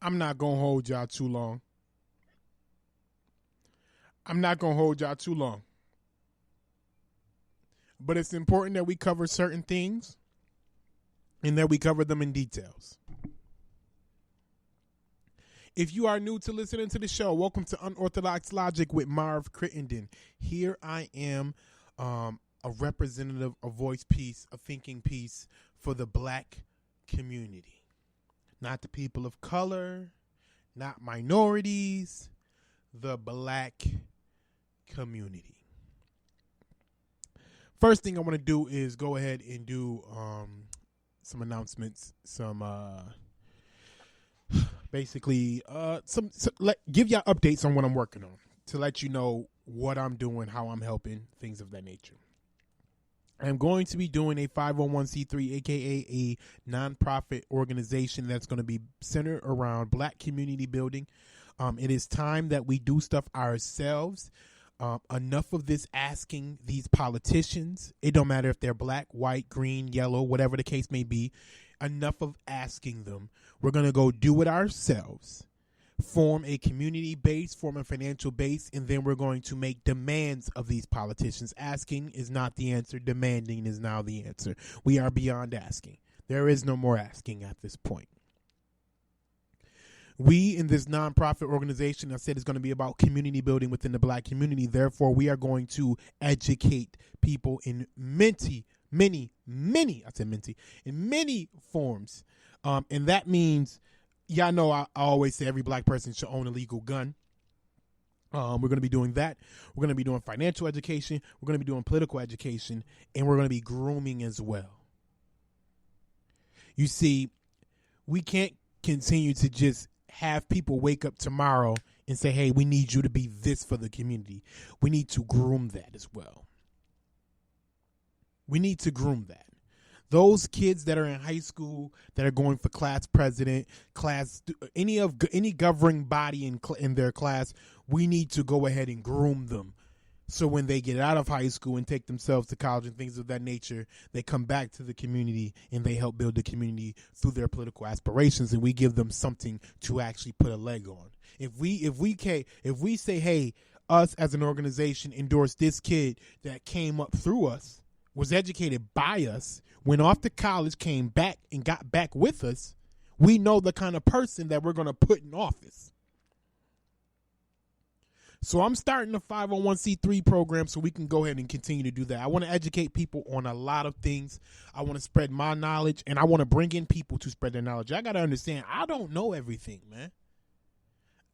I'm not going to hold y'all too long. I'm not going to hold y'all too long. But it's important that we cover certain things and that we cover them in details. If you are new to listening to the show, welcome to Unorthodox Logic with Marv Crittenden. Here I am, a representative, a voice piece, a thinking piece for the black community. Not the people of color, not minorities, the black community. First thing I want to do is go ahead and do some announcements, some give y'all updates on what I'm working on to let you know what I'm doing, how I'm helping, things of that nature. I'm going to be doing a 501c3, aka a nonprofit organization that's going to be centered around black community building. It is time that we do stuff ourselves. Enough of this asking these politicians. It don't matter if they're black, white, green, yellow, whatever the case may be. Enough of asking them. We're going to go do it ourselves. Form a community base, form a financial base, and then we're going to make demands of these politicians. Asking is not the answer. Demanding is now the answer. We are beyond asking. There is no more asking at this point. We in this nonprofit organization, I said, is going to be about community building within the black community. Therefore, we are going to educate people in many forms. And that means, y'all know I always say every black person should own a legal gun. We're going to be doing that. We're going to be doing financial education. We're going to be doing political education. And we're going to be grooming as well. You see, we can't continue to just have people wake up tomorrow and say, hey, we need you to be this for the community. We need to groom that as well. We need to groom that. Those kids that are in high school that are going for class president, any governing body in their class, we need to go ahead and groom them. So when they get out of high school and take themselves to college and things of that nature, they come back to the community and they help build the community through their political aspirations, and we give them something to actually put a leg on. If we say, hey, us as an organization endorse this kid that came up through us, was educated by us, went off to college, came back and got back with us, we know the kind of person that we're going to put in office. So I'm starting a 501c3 program so we can go ahead and continue to do that. I want to educate people on a lot of things. I want to spread my knowledge, and I want to bring in people to spread their knowledge. I got to understand, I don't know everything, man.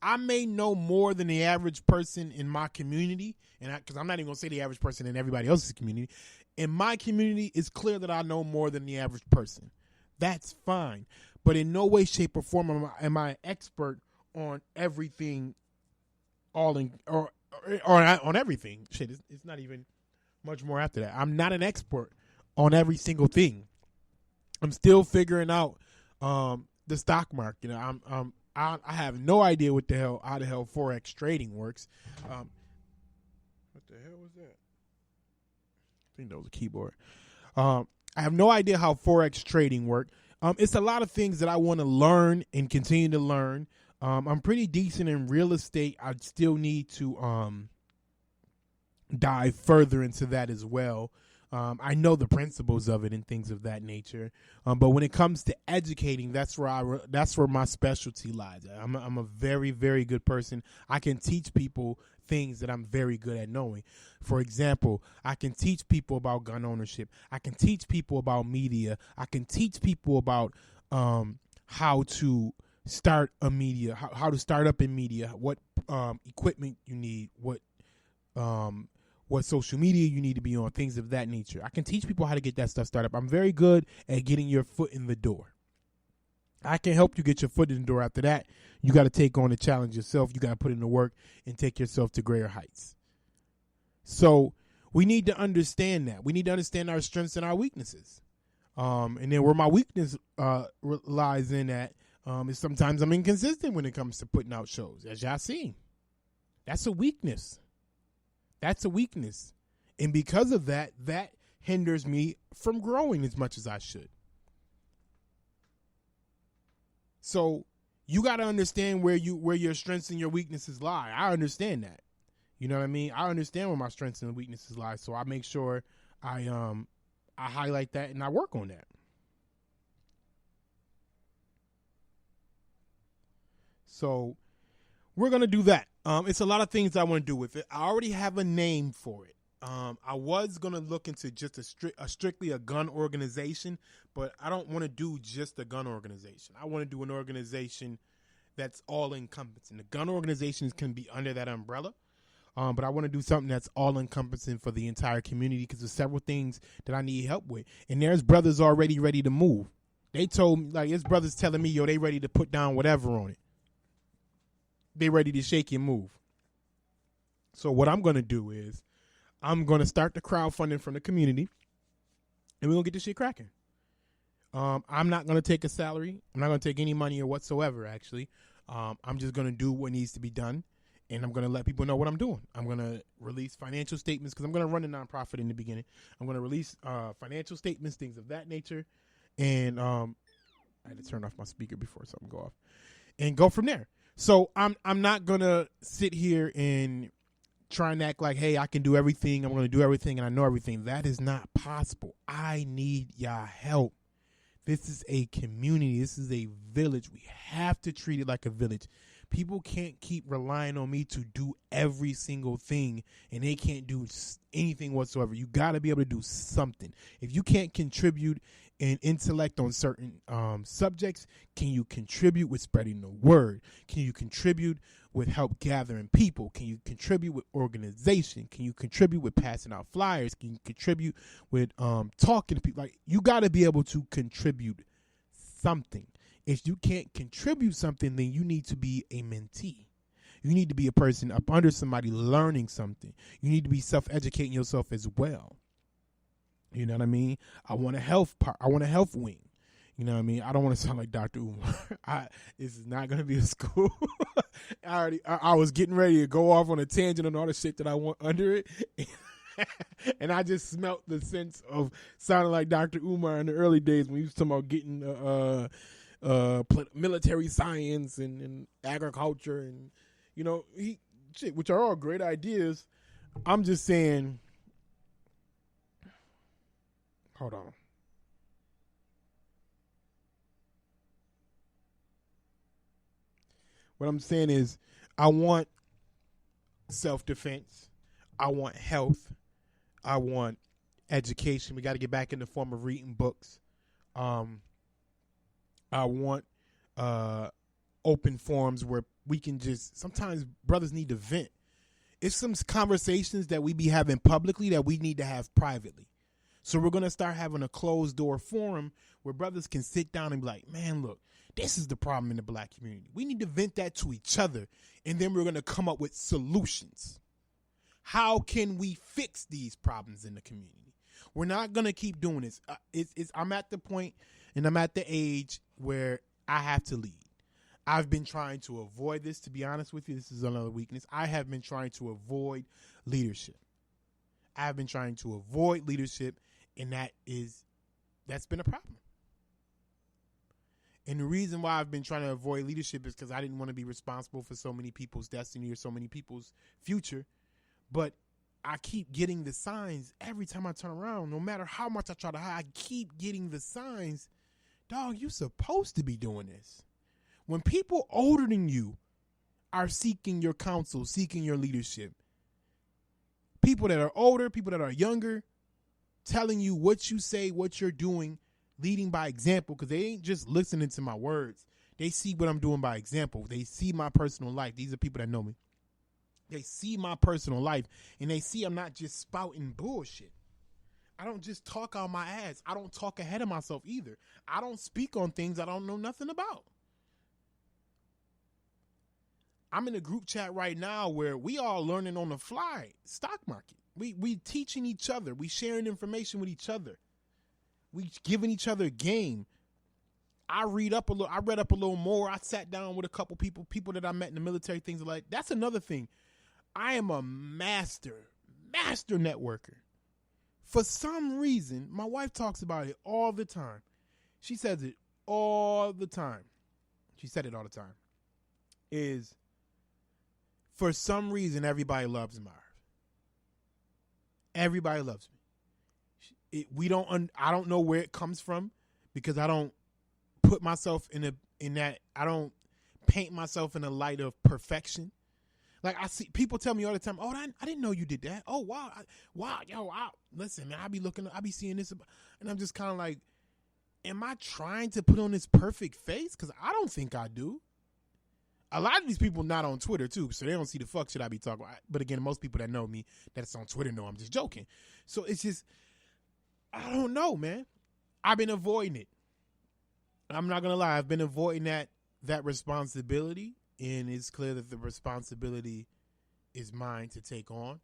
I may know more than the average person in my community, because I'm not even going to say the average person in everybody else's community. In my community, it's clear that I know more than the average person. That's fine. But in no way, shape, or form am I an expert on everything, on everything. Shit, it's not even much more after that. I'm not an expert on every single thing. I'm still figuring out the stock market. I have no idea how the hell Forex trading works. What the hell was that? I think that was a keyboard. I have no idea how Forex trading works. It's a lot of things that I want to learn and continue to learn. I'm pretty decent in real estate. I still need to dive further into that as well. I know the principles of it and things of that nature. But when it comes to educating, that's where my specialty lies. I'm a very, very good person. I can teach people things that I'm very good at knowing. For example, I can teach people about gun ownership. I can teach people about media. I can teach people about how to start a media, how to start up in media, what equipment you need, what social media you need to be on, things of that nature. I can teach people how to get that stuff started up. I'm very good at getting your foot in the door. I can help you get your foot in the door. After that, you got to take on the challenge yourself. You got to put in the work and take yourself to greater heights. So we need to understand that. We need to understand our strengths and our weaknesses. And then where my weakness lies in at is sometimes I'm inconsistent when it comes to putting out shows, as y'all seen. That's a weakness. That's a weakness. And because of that, that hinders me from growing as much as I should. So You got to understand where your strengths and your weaknesses lie. I understand that. You know what I mean? I understand where my strengths and weaknesses lie, so I make sure I highlight that and I work on that. So we're gonna do that. It's a lot of things I want to do with it. I already have a name for it. I was gonna look into just strictly a gun organization, but I don't want to do just a gun organization. I want to do an organization that's all encompassing. The gun organizations can be under that umbrella. But I want to do something that's all encompassing for the entire community because there's several things that I need help with. And there's brothers already ready to move. They told me, like, his brothers telling me, yo, they ready to put down whatever on it. They ready to shake and move. So what I'm going to do is I'm going to start the crowdfunding from the community and we're going to get this shit cracking. I'm not going to take a salary. I'm not going to take any money or whatsoever, actually. I'm just going to do what needs to be done. And I'm going to let people know what I'm doing. I'm going to release financial statements because I'm going to run a nonprofit in the beginning. I'm going to release financial statements, things of that nature. And I had to turn off my speaker before something go off. And go from there. So I'm not going to sit here and try and act like, hey, I can do everything. I'm going to do everything and I know everything. That is not possible. I need y'all help. This is a community. This is a village. We have to treat it like a village. People can't keep relying on me to do every single thing, and they can't do anything whatsoever. You got to be able to do something. If you can't contribute in intellect on certain subjects, can you contribute with spreading the word? Can you contribute with help gathering people? Can you contribute with organization? Can you contribute with passing out flyers? Can you contribute with talking to people? Like, you got to be able to contribute something. If you can't contribute something, then you need to be a mentee. You need to be a person up under somebody learning something. You need to be self-educating yourself as well. You know what I mean? I want a health part. I want a health wing. You know what I mean? I don't want to sound like Dr. Umar. This is not going to be a school. I was getting ready to go off on a tangent on all the shit that I want under it. And I just smelt the sense of sounding like Dr. Umar in the early days when he was talking about getting military science and agriculture and, you know, which are all great ideas. I'm just saying, hold on. What I'm saying is I want self-defense. I want health. I want education. We got to get back in the form of reading books. I want open forums where we can just, sometimes brothers need to vent. It's some conversations that we be having publicly that we need to have privately. So we're going to start having a closed door forum where brothers can sit down and be like, man, look, this is the problem in the black community. We need to vent that to each other. And then we're going to come up with solutions. How can we fix these problems in the community? We're not going to keep doing this. I'm at the point and I'm at the age where I have to lead. I've been trying to avoid this, to be honest with you. This is another weakness. I have been trying to avoid leadership. I've been trying to avoid leadership, and that's been a problem. And the reason why I've been trying to avoid leadership is because I didn't want to be responsible for so many people's destiny or so many people's future. But I keep getting the signs every time I turn around. No matter how much I try to hide, I keep getting the signs. Dog, you're supposed to be doing this. When people older than you are seeking your counsel, seeking your leadership, people that are older, people that are younger, telling you what you say, what you're doing, leading by example, because they ain't just listening to my words. They see what I'm doing by example. They see my personal life. These are people that know me. They see my personal life, and they see I'm not just spouting bullshit. I don't just talk out my ass. I don't talk ahead of myself either. I don't speak on things I don't know nothing about. I'm in a group chat right now where we all learning on the fly stock market. We teaching each other. We sharing information with each other. We giving each other game. I read up a little more. I sat down with a couple people that I met in the military, things like that's another thing. I am a master networker. For some reason, my wife talks about it all the time. She says it all the time. she said it all the time, is for some reason everybody loves Marv. Everybody loves me. I don't know where it comes from because I don't put myself in that. I don't paint myself in a light of perfection. Like I see people tell me all the time, "Oh, I didn't know you did that." Oh, wow, listen, man, I be seeing this, and I'm just kind of like, am I trying to put on this perfect face? Because I don't think I do. A lot of these people not on Twitter too, so they don't see the fuck shit I be talking about. But again, most people that know me that's on Twitter know I'm just joking. So it's just, I don't know, man. I've been avoiding it. I'm not gonna lie, I've been avoiding that responsibility, and it's clear that the responsibility is mine to take on.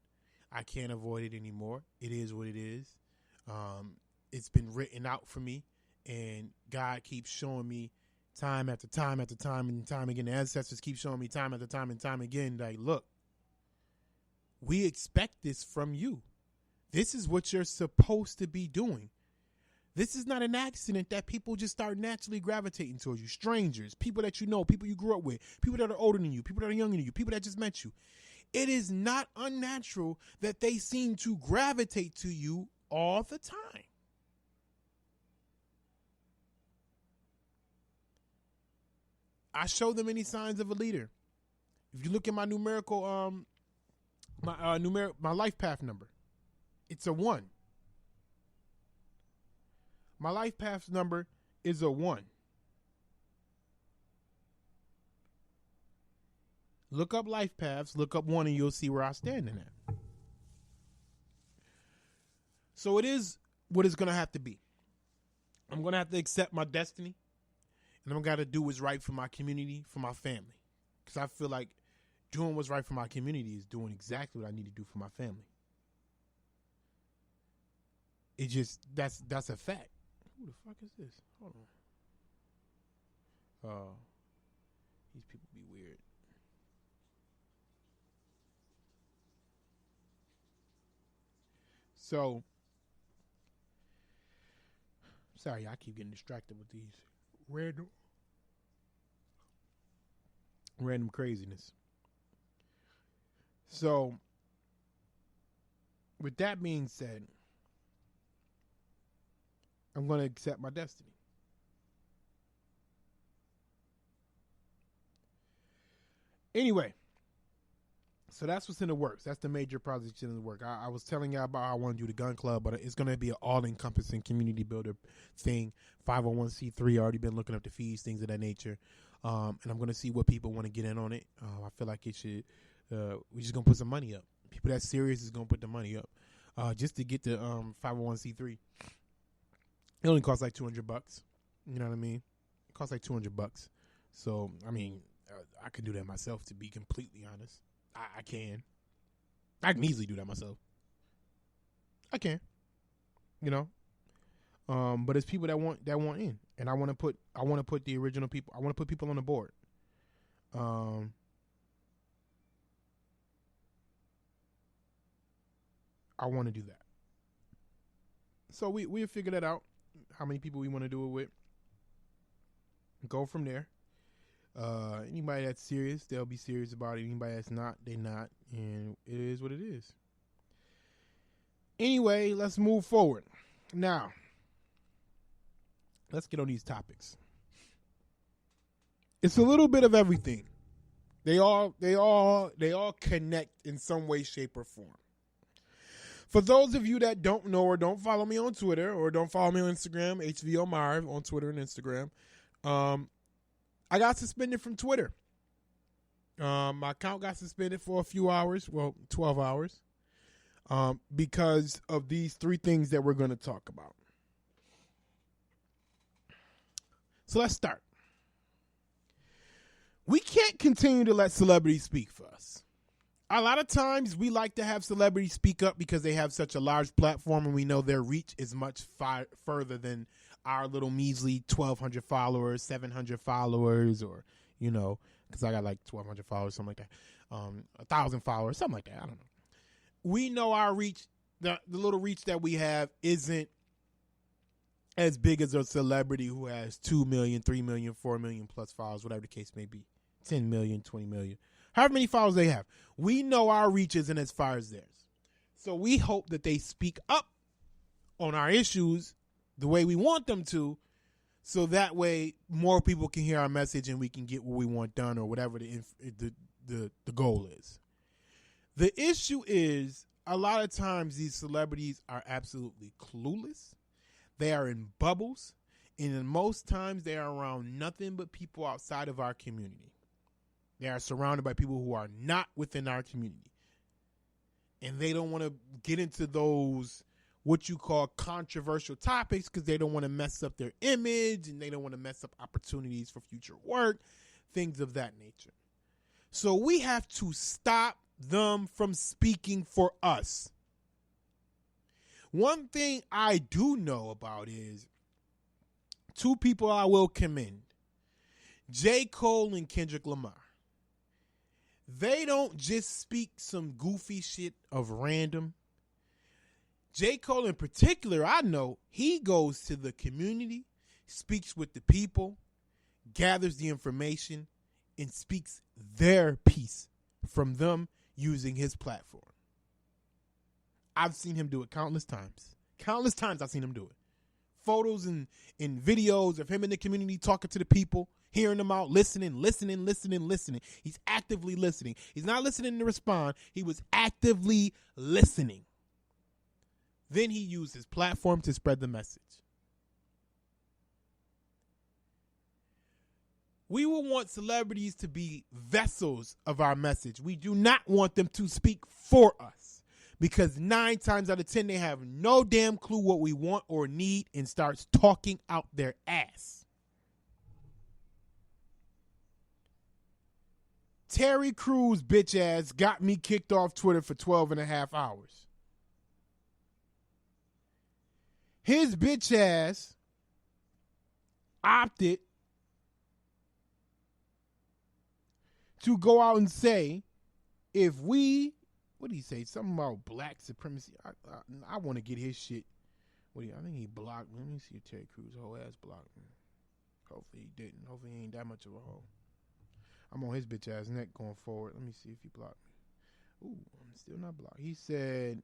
I can't avoid it anymore. It is what it is. It's been written out for me, and God keeps showing me time after time after time and time again. The ancestors keep showing me time after time and time again, like, look, we expect this from you. This is what you're supposed to be doing. This is not an accident that people just start naturally gravitating towards you. Strangers, people that you know, people you grew up with, people that are older than you, people that are younger than you, people that just met you. It is not unnatural that they seem to gravitate to you all the time. I show them any signs of a leader. If you look at my numerical, my life path number, it's a 1. My life path number is a 1. Look up life paths, look up 1, and you'll see where I stand in that. So it is what it's going to have to be. I'm going to have to accept my destiny, and I'm going to do what's right for my community, for my family. Because I feel like doing what's right for my community is doing exactly what I need to do for my family. It just, that's a fact. Who the fuck is this? Hold on. These people be weird. So, sorry, I keep getting distracted with these random craziness. So, with that being said, I'm going to accept my destiny. Anyway, so that's what's in the works. That's the major project in the work. I was telling y'all about how I want to do the gun club, but it's going to be an all-encompassing community builder thing. 501c3, already been looking up the fees, things of that nature. And I'm going to see what people want to get in on it. I feel like it should, we're just going to put some money up. People that's serious is going to put the money up just to get the 501c3. It only costs like $200. You know what I mean? It costs like $200. So, I mean, I could do that myself, to be completely honest. I can. I can easily do that myself. I can. You know? But it's people that want in. And I want to put the original people. I want to put people on the board. I want to do that. So we'll figure that out. How many people we want to do it with. Go from there. Anybody that's serious, they'll be serious about it. Anybody that's not, they not. And it is what it is. Anyway, let's move forward. Now, let's get on these topics. It's a little bit of everything. They all connect in some way, shape, or form. For those of you that don't know or don't follow me on Twitter or don't follow me on Instagram, HVO Marv on Twitter and Instagram, I got suspended from Twitter. My account got suspended for a few hours, 12 hours, because of these 3 things that we're going to talk about. So let's start. We can't continue to let celebrities speak for us. A lot of times we like to have celebrities speak up because they have such a large platform and we know their reach is much further than our little measly 1,200 followers, 700 followers, or, you know, because I got like 1,200 followers, something like that, 1,000 followers, something like that. I don't know. We know our reach, the little reach that we have isn't as big as a celebrity who has 2 million, 3 million, 4 million plus followers, whatever the case may be. 10 million, 20 million. However many followers they have. We know our reach isn't as far as theirs. So we hope that they speak up on our issues the way we want them to, so that way more people can hear our message and we can get what we want done, or whatever the goal is. The issue is, a lot of times these celebrities are absolutely clueless. They are in bubbles, and in most times they are around nothing but people outside of our community. They are surrounded by people who are not within our community. And they don't want to get into those, what you call, controversial topics, because they don't want to mess up their image, and they don't want to mess up opportunities for future work, things of that nature. So we have to stop them from speaking for us. One thing I do know about is two people I will commend: J. Cole and Kendrick Lamar. They don't just speak some goofy shit of random. J. Cole in particular, I know he goes to the community, speaks with the people, gathers the information, and speaks their piece from them using his platform. I've seen him do it countless times. Countless times I've seen him do it. Photos and videos of him in the community talking to the people, hearing them out, listening. He's actively listening. He's not listening to respond. He was actively listening. Then he used his platform to spread the message. We will want celebrities to be vessels of our message. We do not want them to speak for us, because 9 times out of 10, they have no damn clue what we want or need and starts talking out their ass. Terry Crews bitch ass got me kicked off Twitter for 12 and a half hours. His bitch ass opted to go out and say, if we, what did he say? Something about black supremacy. I want to get his shit. I think he blocked me. Let me see if Terry Crews whole ass blocked me. Hopefully he didn't. Hopefully he ain't that much of a hoe. I'm on his bitch ass neck going forward. Let me see if he blocked me. Ooh, I'm still not blocked. He said,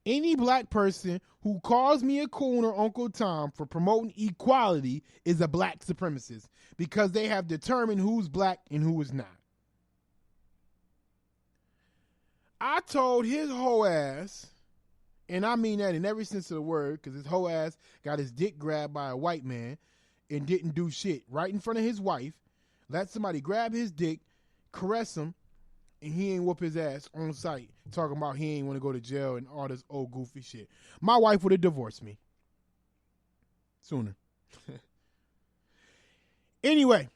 any black person who calls me a coon or Uncle Tom for promoting equality is a black supremacist, because they have determined who's black and who is not. I told his whole ass, and I mean that in every sense of the word, because his whole ass got his dick grabbed by a white man and didn't do shit right in front of his wife, let somebody grab his dick, caress him, and he ain't whoop his ass on sight, talking about he ain't want to go to jail and all this old goofy shit. My wife would have divorced me sooner. Anyway,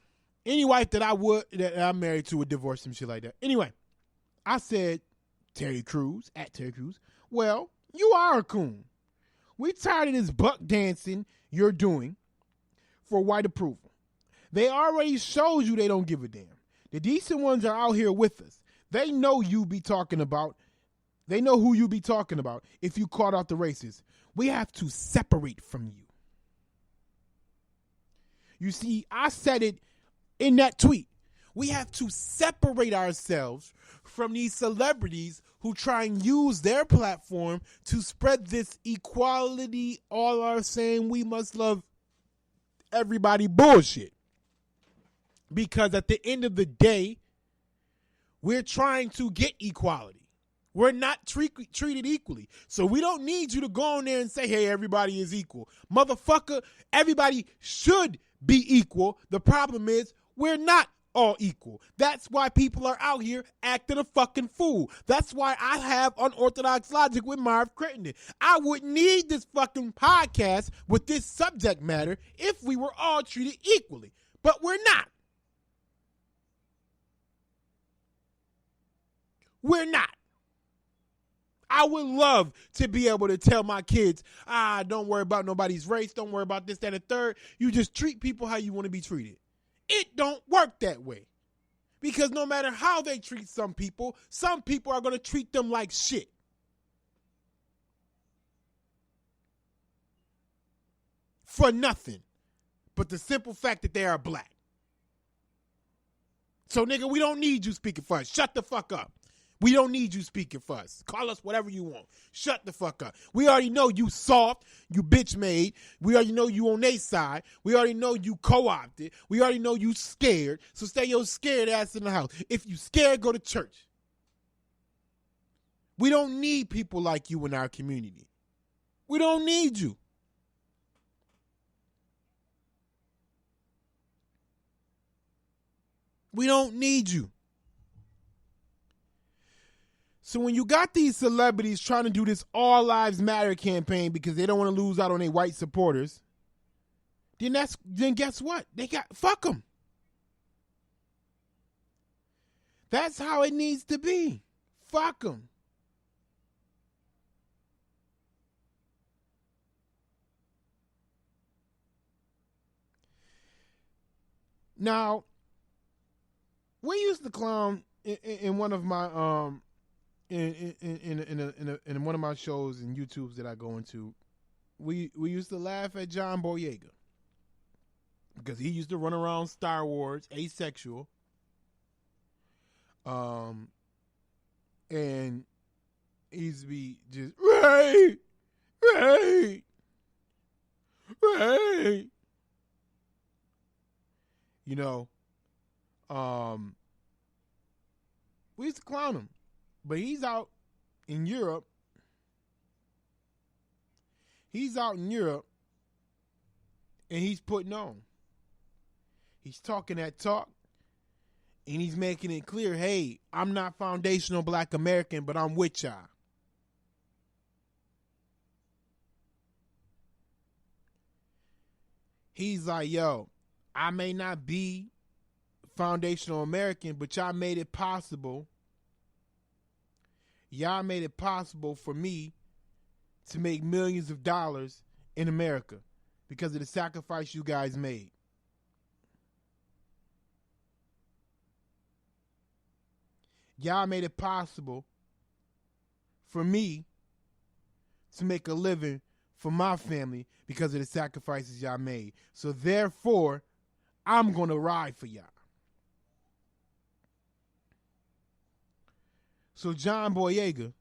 any wife that I'm married to would divorce him, shit like that. Anyway, I said, Terry Crews, at Terry Crews, well, you are a coon. We tired of this buck dancing you're doing for white approval. They already showed you they don't give a damn. The decent ones are out here with us. They know you be talking about. They know who you be talking about if you caught out the racists. We have to separate from you. You see, I said it in that tweet. We have to separate ourselves from these celebrities who try and use their platform to spread this equality, all are saying we must love everybody bullshit. Because at the end of the day, we're trying to get equality. We're not treated equally. So we don't need you to go on there and say, hey, everybody is equal. Motherfucker, everybody should be equal. The problem is we're not all equal. That's why people are out here acting a fucking fool. That's why I have Unorthodox Logic with Marv Crittenden. I wouldn't need this fucking podcast with this subject matter if we were all treated equally. But we're not. We're not. I would love to be able to tell my kids, don't worry about nobody's race. Don't worry about this, that, and third. You just treat people how you want to be treated. It don't work that way. Because no matter how they treat some people are going to treat them like shit. for nothing but the simple fact that they are black. So, nigga, we don't need you speaking for us. Shut the fuck up. We don't need you speaking for us. Call us whatever you want. Shut the fuck up. We already know you soft, you bitch made. We already know you on their side. We already know you co-opted. We already know you scared. So stay your scared ass in the house. If you scared, go to church. We don't need people like you in our community. We don't need you. We don't need you. So when you got these celebrities trying to do this All Lives Matter campaign because they don't want to lose out on their white supporters, then guess what? Fuck them. That's how it needs to be. Fuck them. Now, we used to clown in one of my in one of my shows and YouTubes that I go into. We used to laugh at John Boyega because he used to run around Star Wars asexual, and he used to be just right. You know, we used to clown him, but he's out in Europe. And he's putting on. He's talking that talk, and he's making it clear, hey, I'm not foundational black American, but I'm with y'all. He's like, yo, I may not be foundational American, but y'all made it possible. Y'all made it possible for me to make millions of dollars in America because of the sacrifice you guys made. Y'all made it possible for me to make a living for my family because of the sacrifices y'all made. So therefore, I'm going to ride for y'all. So John Boyega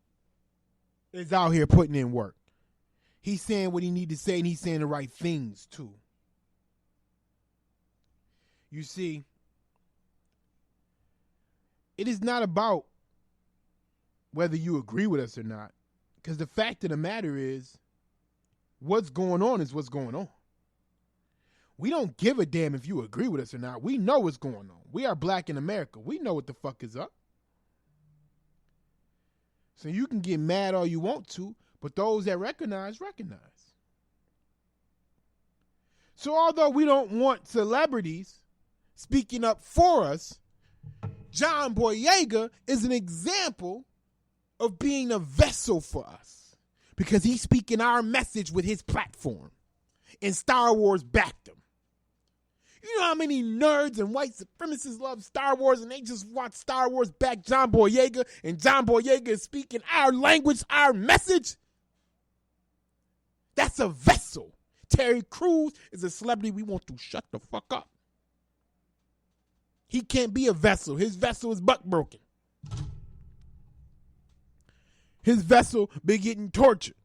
is out here putting in work. He's saying what he need to say, and he's saying the right things, too. You see, it is not about whether you agree with us or not, because the fact of the matter is, what's going on is what's going on. We don't give a damn if you agree with us or not. We know what's going on. We are black in America. We know what the fuck is up. So you can get mad all you want to, but those that recognize. So although we don't want celebrities speaking up for us, John Boyega is an example of being a vessel for us because he's speaking our message with his platform, and Star Wars backed him. You know how many nerds and white supremacists love Star Wars and they just watch Star Wars back John Boyega, and John Boyega is speaking our language, our message? That's a vessel. Terry Crews is a celebrity we want to shut the fuck up. He can't be a vessel. His vessel is butt broken. His vessel been getting tortured.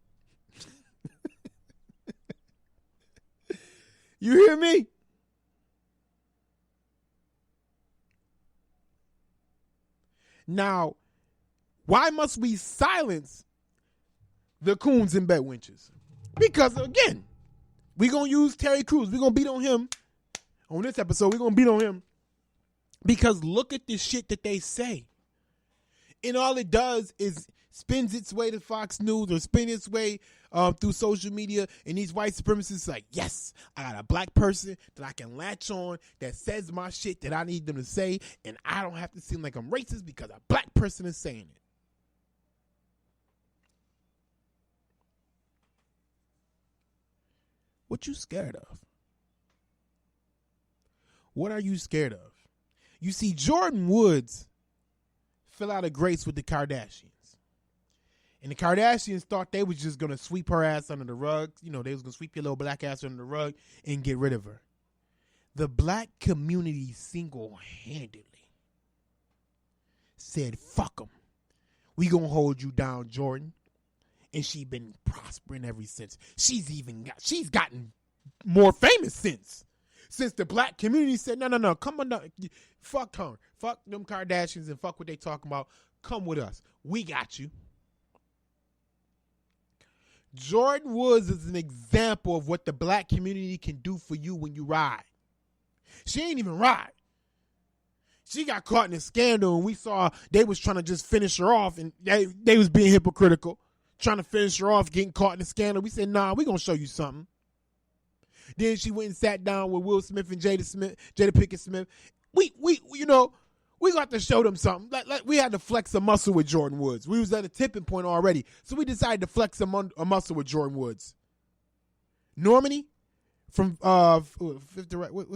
You hear me? Now, why must we silence the coons and bedwenches? Because, again, we're going to use Terry Crews. We're going to beat on him. On this episode, we're going to beat on him. Because look at the shit that they say. And all it does is spins its way to Fox News or spin its way through social media, and these white supremacists like, yes, I got a black person that I can latch on that says my shit that I need them to say, and I don't have to seem like I'm racist because a black person is saying it. What you scared of? What are you scared of? You see, Jordan Woods fell out of grace with the Kardashians. And the Kardashians thought they was just going to sweep her ass under the rug. You know, they was going to sweep your little black ass under the rug and get rid of her. The black community single-handedly said, fuck them. We going to hold you down, Jordan. And she been prospering ever since. She's gotten more famous since the black community said, no, come on, no, fuck her. Fuck them Kardashians and fuck what they talking about. Come with us. We got you. Jordan Woods is an example of what the black community can do for you when you ride. She ain't even ride. She got caught in a scandal, and we saw they was trying to just finish her off, and they was being hypocritical, trying to finish her off, getting caught in a scandal. We said, nah, we gonna show you something. Then she went and sat down with Will Smith and Jada Pinkett Smith. We got to show them something. Like we had to flex a muscle with Jordan Woods. We was at a tipping point already, so we decided to flex a muscle with Jordan Woods. Normandy from what's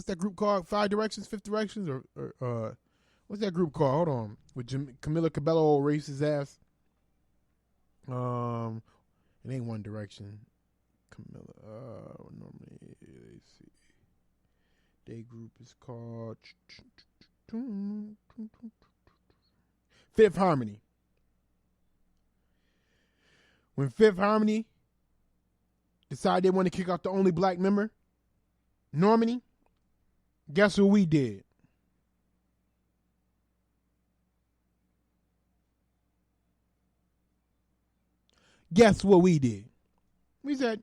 that group called? Fifth Directions, or what's that group called? Hold on, with Camila Cabello raised his ass. It ain't One Direction. Camila, Normandy. Let's see. Their group is called Fifth Harmony. When Fifth Harmony decided they want to kick out the only black member, Normandy, guess what we did? Guess what we did? We said,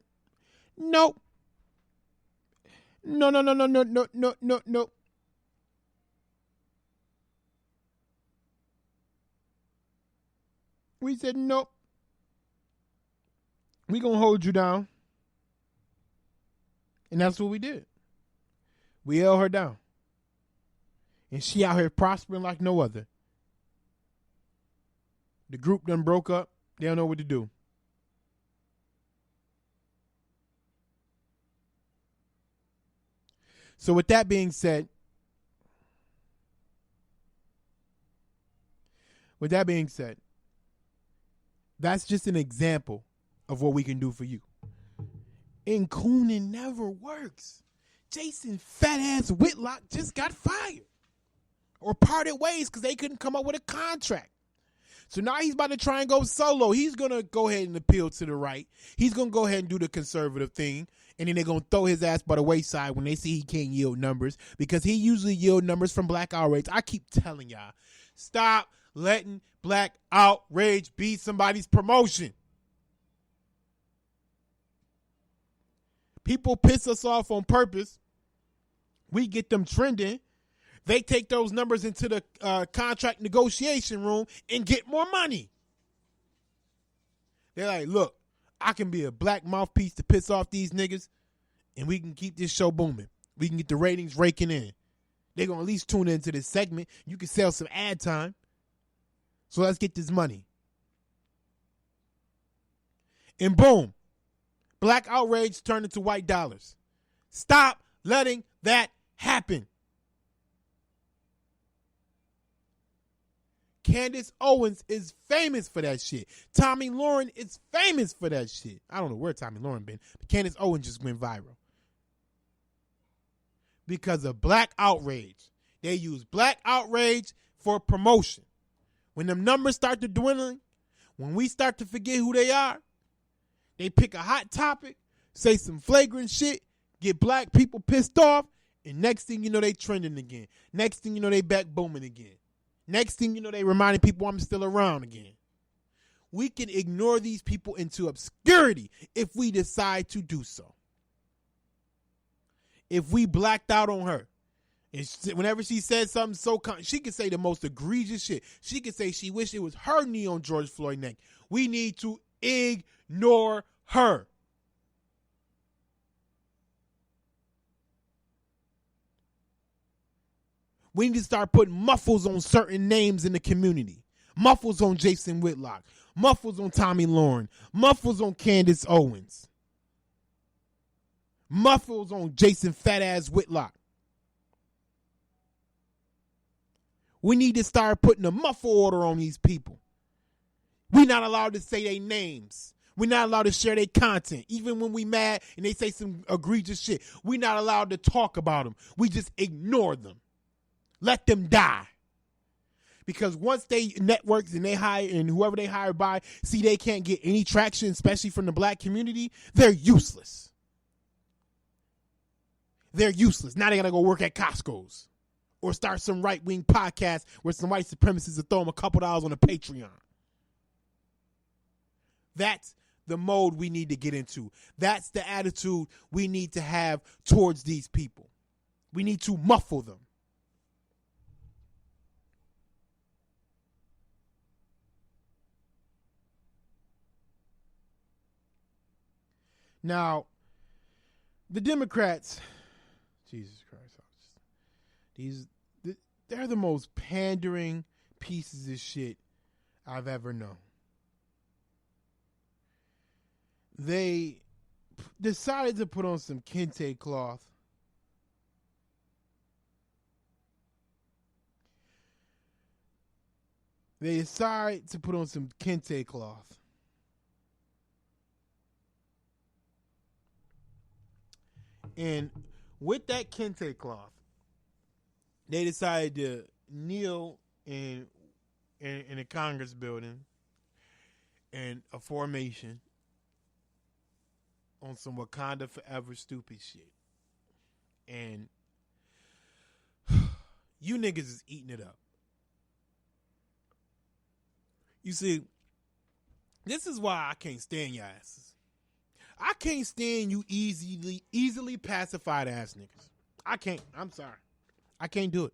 nope. No. We said, nope. We gonna hold you down. And that's what we did. We held her down. And she out here prospering like no other. The group done broke up. They don't know what to do. So with that being said, that's just an example of what we can do for you. And cooning never works. Jason fat ass Whitlock just got fired or parted ways because they couldn't come up with a contract. So now he's about to try and go solo. He's going to go ahead and appeal to the right. He's going to go ahead and do the conservative thing. And then they're going to throw his ass by the wayside when they see he can't yield numbers, because he usually yield numbers from black outrage. I keep telling y'all, stop letting black outrage be somebody's promotion. People piss us off on purpose. We get them trending. They take those numbers into the contract negotiation room and get more money. They're like, look, I can be a black mouthpiece to piss off these niggas, and we can keep this show booming. We can get the ratings raking in. They're going to at least tune into this segment. You can sell some ad time. So let's get this money. And boom, black outrage turned into white dollars. Stop letting that happen. Candace Owens is famous for that shit. Tommy Lauren is famous for that shit. I don't know where Tommy Lauren been, but Candace Owens just went viral. Because of black outrage. They use black outrage for promotion. When them numbers start to dwindle, when we start to forget who they are, they pick a hot topic, say some flagrant shit, get black people pissed off, and next thing you know, they trending again. Next thing you know, they back booming again. Next thing you know, they reminding people I'm still around again. We can ignore these people into obscurity if we decide to do so. If we blacked out on her, and whenever she said something she could say the most egregious shit. She could say she wished it was her knee on George Floyd's neck. We need to ignore her. We need to start putting muffles on certain names in the community. Muffles on Jason Whitlock. Muffles on Tommy Lauren. Muffles on Candace Owens. Muffles on Jason fat ass Whitlock. We need to start putting a muffle order on these people. We're not allowed to say their names. We're not allowed to share their content. Even when we mad and they say some egregious shit, we're not allowed to talk about them. We just ignore them. Let them die. Because once they networks and they hire and whoever they hire by see they can't get any traction, especially from the black community, they're useless. They're useless. Now they gotta go work at Costco's or start some right-wing podcast where some white supremacists will throw them a couple dollars on a Patreon. That's the mode we need to get into. That's the attitude we need to have towards these people. We need to muffle them. Now, the Democrats, Jesus Christ, they're the most pandering pieces of shit I've ever known. They decided to put on some kente cloth. They decided to put on some kente cloth. And with that kente cloth, they decided to kneel in a Congress building in a formation on some Wakanda Forever stupid shit. And you niggas is eating it up. You see, this is why I can't stand your asses. I can't stand you easily pacified ass niggas. I can't. I'm sorry. I can't do it.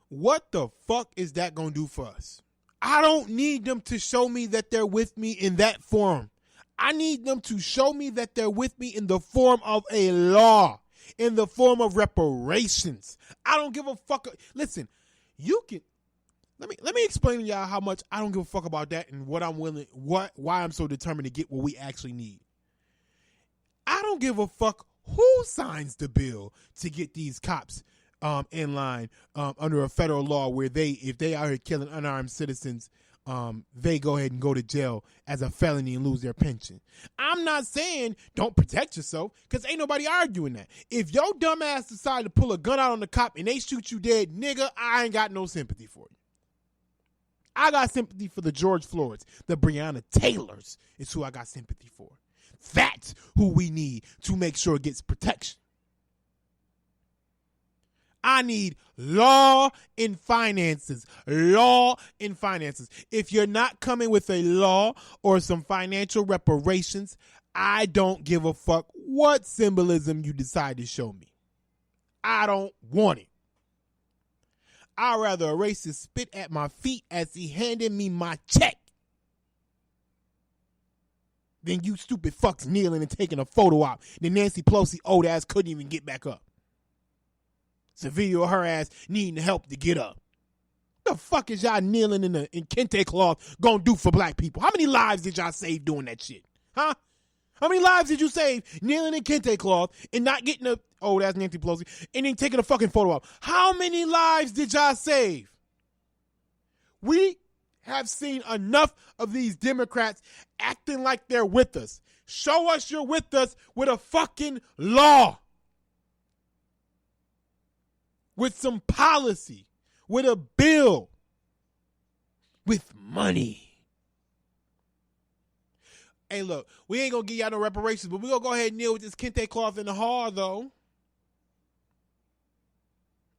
What the fuck is that going to do for us? I don't need them to show me that they're with me in that form. I need them to show me that they're with me in the form of a law, in the form of reparations. I don't give a fuck. Listen, you can. Let me explain to y'all how much I don't give a fuck about that and what I'm willing, why I'm so determined to get what we actually need. I don't give a fuck who signs the bill to get these cops in line under a federal law where if they out here killing unarmed citizens, they go ahead and go to jail as a felony and lose their pension. I'm not saying don't protect yourself, because ain't nobody arguing that. If your dumb ass decide to pull a gun out on the cop and they shoot you dead, nigga, I ain't got no sympathy for you. I got sympathy for the George Floyds. The Breonna Taylors is who I got sympathy for. That's who we need to make sure it gets protection. I need law in finances. Law in finances. If you're not coming with a law or some financial reparations, I don't give a fuck what symbolism you decide to show me. I don't want it. I'd rather a racist spit at my feet as he handed me my check than you stupid fucks kneeling and taking a photo op. Then Nancy Pelosi old ass couldn't even get back up. It's a video of her ass needing help to get up. What the fuck is y'all kneeling in kente cloth gonna do for black people? How many lives did y'all save doing that shit? Huh? How many lives did you save kneeling in kente cloth and not getting that's Nancy Pelosi, and then taking a fucking photo op? How many lives did y'all save? We have seen enough of these Democrats acting like they're with us. Show us you're with us with a fucking law. With some policy. With a bill. With money. Hey, look, we ain't going to give y'all no reparations, but we going to go ahead and kneel with this kente cloth in the hall, though.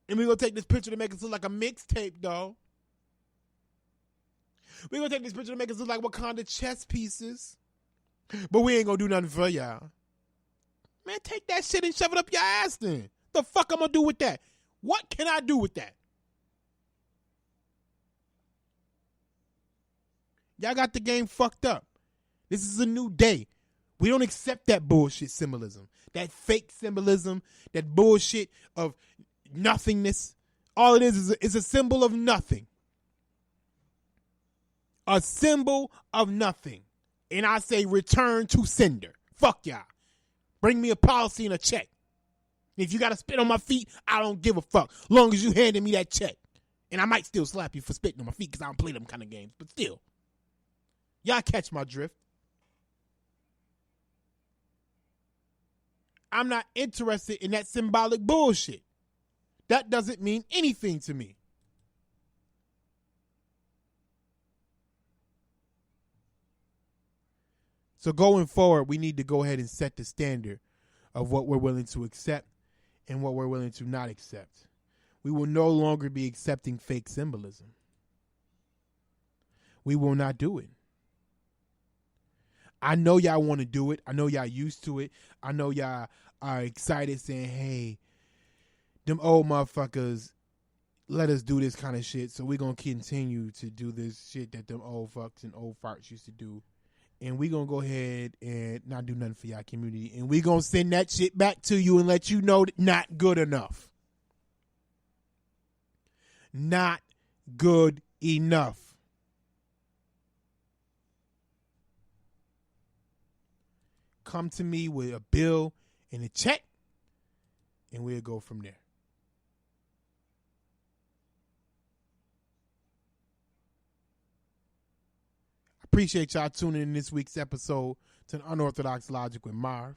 And we going to take this picture to make us look like a mixtape, though. We going to take this picture to make us look like Wakanda chess pieces. But we ain't going to do nothing for y'all. Man, take that shit and shove it up your ass then. The fuck I'm going to do with that? What can I do with that? Y'all got the game fucked up. This is a new day. We don't accept that bullshit symbolism. That fake symbolism. That bullshit of nothingness. All it is a symbol of nothing. A symbol of nothing. And I say return to sender. Fuck y'all. Bring me a policy and a check. If you got to spit on my feet, I don't give a fuck. Long as you handed me that check. And I might still slap you for spitting on my feet because I don't play them kind of games. But still. Y'all catch my drift. I'm not interested in that symbolic bullshit. That doesn't mean anything to me. So going forward, we need to go ahead and set the standard of what we're willing to accept and what we're willing to not accept. We will no longer be accepting fake symbolism. We will not do it. I know y'all want to do it. I know y'all used to it. I know y'all are excited saying, hey, them old motherfuckers let us do this kind of shit, so we're going to continue to do this shit that them old fucks and old farts used to do. And we're going to go ahead and not do nothing for y'all community. And we're going to send that shit back to you and let you know that not good enough. Not good enough. Come to me with a bill and a check, and we'll go from there. Appreciate y'all tuning in this week's episode to the Unorthodox Logic with Marv.